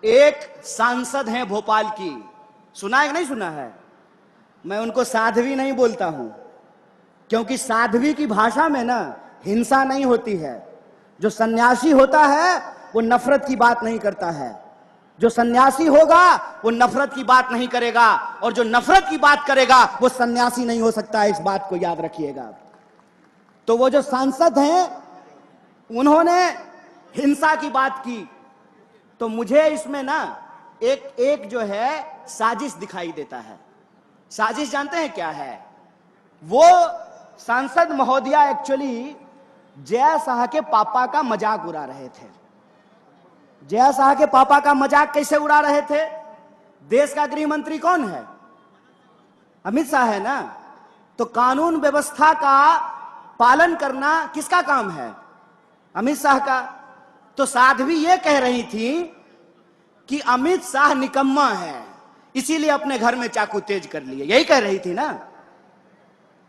एक सांसद हैं भोपाल की, सुना है कि नहीं सुना है? मैं उनको साध्वी नहीं बोलता हूं, क्योंकि साध्वी की भाषा में ना हिंसा नहीं होती है। जो सन्यासी होता है वो नफरत की बात नहीं करता है। जो सन्यासी होगा वो नफरत की बात नहीं करेगा, और जो नफरत की बात करेगा वो सन्यासी नहीं हो सकता है। इस बात को याद रखिएगा। तो वो जो सांसद हैं उन्होंने हिंसा की बात की, तो मुझे इसमें ना एक जो है साजिश दिखाई देता है। साजिश जानते हैं क्या है? वो सांसद महोदया एक्चुअली जय शाह के पापा का मजाक उड़ा रहे थे। जय शाह के पापा का मजाक कैसे उड़ा रहे थे? देश का गृह मंत्री कौन है? अमित शाह है ना। तो कानून व्यवस्था का पालन करना किसका काम है? अमित शाह का। तो साध्वी ये कह रही थी कि अमित शाह निकम्मा है, इसीलिए अपने घर में चाकू तेज कर लिए। यही कह रही थी ना।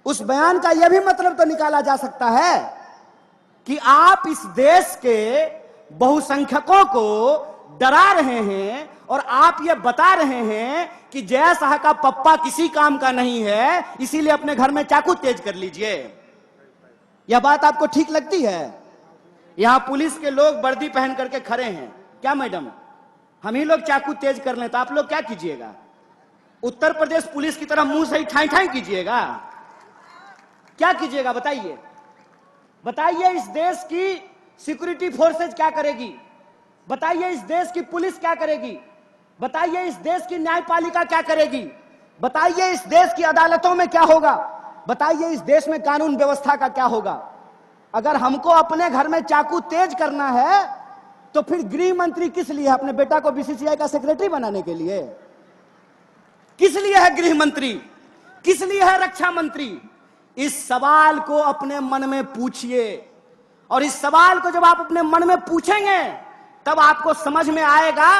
उस बयान का यह भी मतलब तो निकाला जा सकता है कि आप इस देश के बहुसंख्यकों को डरा रहे हैं और आप ये बता रहे हैं कि जय शाह का पप्पा किसी काम का नहीं है, इसीलिए अपने घर में चाकू तेज कर लीजिए। यह बात आपको ठीक लगती है? यहां पुलिस के लोग वर्दी पहन करके खड़े हैं। क्या मैडम, हम ही लोग चाकू तेज कर लें तो आप लोग क्या कीजिएगा? उत्तर प्रदेश पुलिस की तरह मुंह से ही ठाई ठाई कीजिएगा? क्या कीजिएगा बताइए? बताइए इस देश की सिक्योरिटी फोर्सेज क्या करेगी? बताइए इस देश की पुलिस क्या करेगी? बताइए इस देश की न्यायपालिका क्या करेगी? बताइए इस देश की अदालतों में क्या होगा? बताइए इस देश में कानून व्यवस्था का क्या होगा? अगर हमको अपने घर में चाकू तेज करना है तो फिर गृह मंत्री किस लिए? अपने बेटा को बीसीसीआई का सेक्रेटरी बनाने के लिए? किस लिए है गृह मंत्री? किस लिए है रक्षा मंत्री? इस सवाल को अपने मन में पूछिए, और इस सवाल को जब आप अपने मन में पूछेंगे तब आपको समझ में आएगा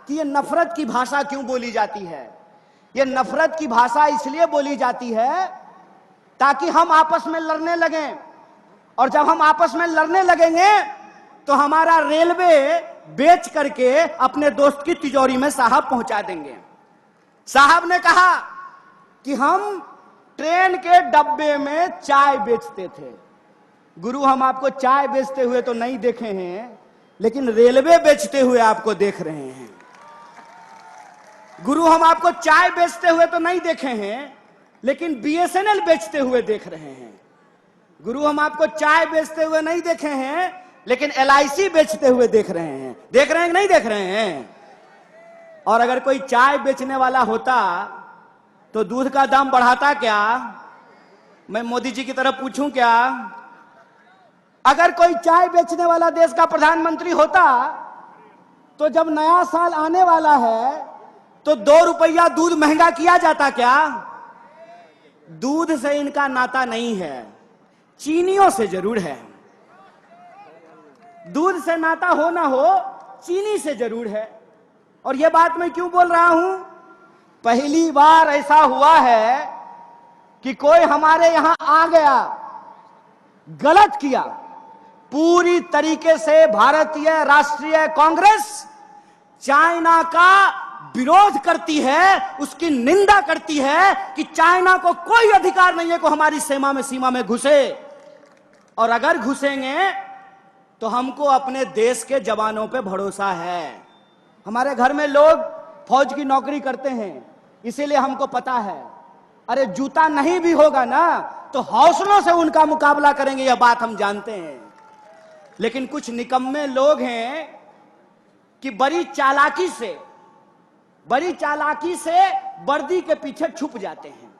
कि यह नफरत की भाषा क्यों बोली जाती है। यह नफरत की भाषा इसलिए बोली जाती है ताकि हम आपस में लड़ने लगें, और जब हम आपस में लड़ने लगेंगे तो हमारा रेलवे बेच करके अपने दोस्त की तिजोरी में साहब पहुंचा देंगे। साहब ने कहा कि हम ट्रेन के डब्बे में चाय बेचते थे। गुरु, हम आपको चाय बेचते हुए तो नहीं देखे हैं, लेकिन रेलवे बेचते हुए आपको देख रहे हैं। गुरु, हम आपको चाय बेचते हुए तो नहीं देखे हैं, लेकिन बीएसएनएल बेचते हुए देख रहे हैं। गुरु, हम आपको चाय बेचते हुए नहीं देखे हैं, लेकिन एलआईसी बेचते हुए देख रहे हैं। देख रहे हैं कि नहीं देख रहे हैं? और अगर कोई चाय बेचने वाला होता तो दूध का दाम बढ़ाता क्या? मैं मोदी जी की तरफ पूछूं क्या? अगर कोई चाय बेचने वाला देश का प्रधानमंत्री होता तो जब नया साल आने वाला है तो 2 रुपया दूध महंगा किया जाता क्या? दूध से इनका नाता नहीं है, चीनियों से जरूर है। दूध से नाता हो ना हो, चीनी से जरूर है। और यह बात मैं क्यों बोल रहा हूं? पहली बार ऐसा हुआ है कि कोई हमारे यहां आ गया, गलत किया। पूरी तरीके से भारतीय राष्ट्रीय कांग्रेस चाइना का विरोध करती है, उसकी निंदा करती है कि चाइना को कोई अधिकार नहीं है कि हमारी सीमा में घुसे, और अगर घुसेंगे तो हमको अपने देश के जवानों पे भरोसा है। हमारे घर में लोग फौज की नौकरी करते हैं, इसीलिए हमको पता है। अरे जूता नहीं भी होगा ना तो हौसलों से उनका मुकाबला करेंगे, यह बात हम जानते हैं। लेकिन कुछ निकम्मे लोग हैं कि बड़ी चालाकी से वर्दी के पीछे छुप जाते हैं।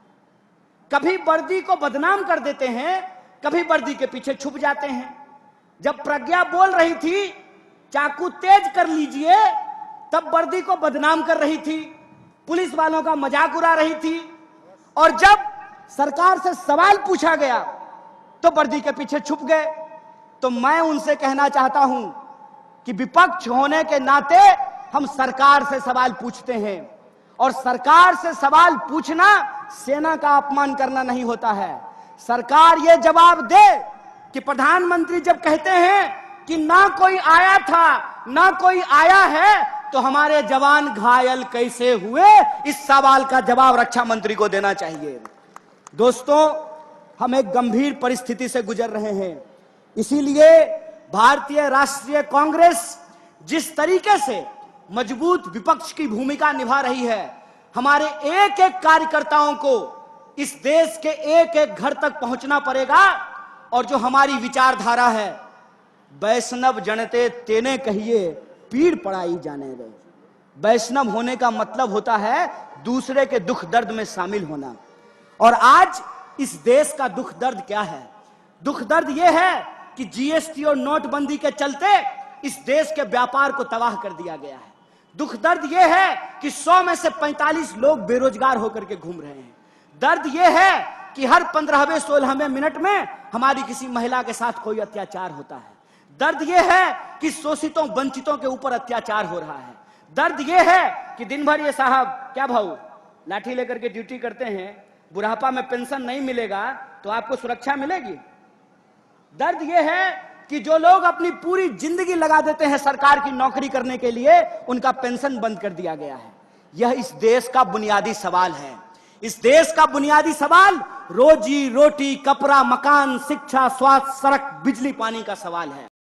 कभी वर्दी को बदनाम कर देते हैं, कभी वर्दी के पीछे छुप जाते हैं। जब प्रज्ञा बोल रही थी चाकू तेज कर लीजिए, तब वर्दी को बदनाम कर रही थी, पुलिस वालों का मजाक उड़ा रही थी। और जब सरकार से सवाल पूछा गया तो वर्दी के पीछे छुप गए। तो मैं उनसे कहना चाहता हूं कि विपक्ष होने के नाते हम सरकार से सवाल पूछते हैं, और सरकार से सवाल पूछना सेना का अपमान करना नहीं होता है। सरकार यह जवाब दे कि प्रधानमंत्री जब कहते हैं कि ना कोई आया था ना कोई आया है, तो हमारे जवान घायल कैसे हुए, इस सवाल का जवाब रक्षा मंत्री को देना चाहिए। दोस्तों, हम एक गंभीर परिस्थिति से गुजर रहे हैं। इसीलिए भारतीय राष्ट्रीय कांग्रेस जिस तरीके से मजबूत विपक्ष की भूमिका निभा रही है, हमारे एक एक कार्यकर्ताओं को इस देश के एक एक घर तक पहुंचना पड़ेगा। और जो हमारी विचारधारा है, वैष्णव जनते तेने कहिए पीड़ पड़ाई जाने दे। वैष्णव होने का मतलब होता है दूसरे के दुख दर्द में शामिल होना। और आज इस देश का दुख दर्द क्या है? दुख दर्द यह है कि जीएसटी और नोटबंदी के चलते इस देश के व्यापार को तबाह कर दिया गया है। दुख दर्द यह है कि 100 में से 45 लोग बेरोजगार होकर के घूम रहे हैं। दर्द यह है कि हर 15वें 16वें मिनट में हमारी किसी महिला के साथ कोई अत्याचार होता है। दर्द यह है कि शोषितों वंचितों के ऊपर अत्याचार हो रहा है। दर्द यह है कि दिन भर ये साहब क्या भाऊ लाठी लेकर के ड्यूटी करते हैं, बुढ़ापा में पेंशन नहीं मिलेगा तो आपको सुरक्षा मिलेगी। दर्द यह है कि जो लोग अपनी पूरी जिंदगी लगा देते हैं सरकार की नौकरी करने के लिए, उनका पेंशन बंद कर दिया गया है। यह इस देश का बुनियादी सवाल है। इस देश का बुनियादी सवाल रोजी रोटी, कपड़ा, मकान, शिक्षा, स्वास्थ्य, सड़क, बिजली, पानी का सवाल है।